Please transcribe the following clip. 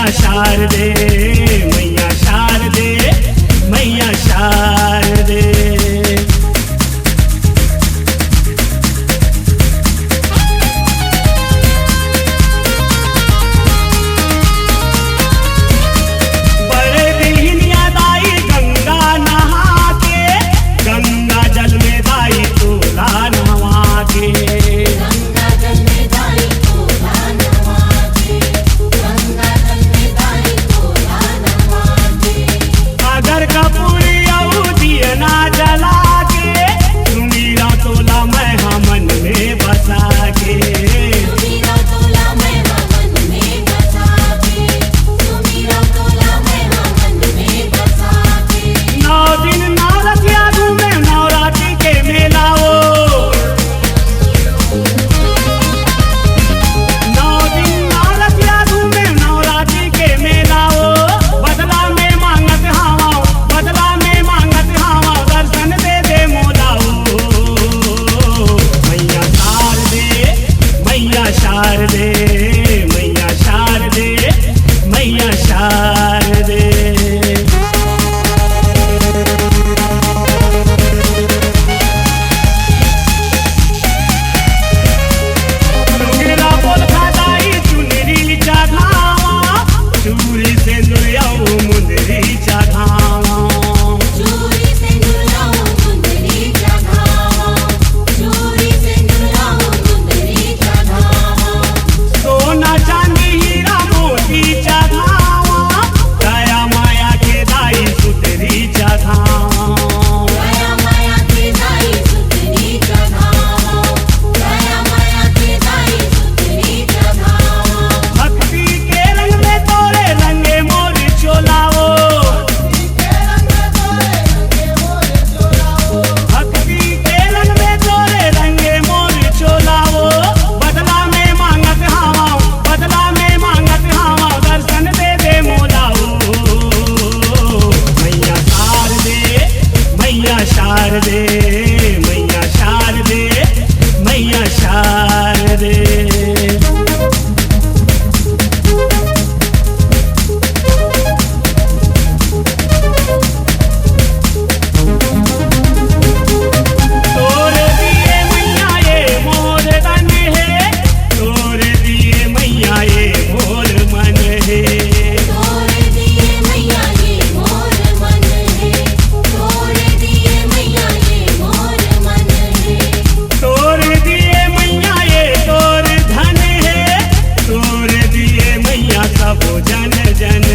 मैया शारदे मैया शारदे मैया शारदे। बड़े दिन याद आई गंगा नहा के, गंगा जल में दाई तोला नवा के। अगर कपूरी दिए ना जला के, सुमीरा तोला मैं हमन में बसा के। नौ दिन नवरतिया घूमे नवरात्रि के मेला हो। 9 दिन नवरतिया घूमे नवरात्रि के मेला हो। बदला में मांगत हावा, बदला में मांगत हावा, दर्शन दे दे मोला हो। मैया शारदे मैया शारदे मैया शारदे मैया शारदे। चूड़ी से दुरियाऊ मुंदरी चढ़ावा, सोना चांदी हीरा मोती चढ़ावा, दया माया के दाई सुतरी चढ़ावा। भक्ति के रंग में तोरे रंगे मोर चोलाओ, भक्ति के रंग में तोरे रंगे मोर चोलाओ। बदला में मांगत हावा, बदला में मांगत हावा, दर्शन दे दे मोलाओ। मैया शारदे मैया शारदे मैया शारदे मैया शारदे। तोरे दिए मैया ये मोर तन है, तोरे दिए मैया ये मोर मन है। तोरे दिए मैया ये तोर धन है, तोरे दिए मैया सब जन जन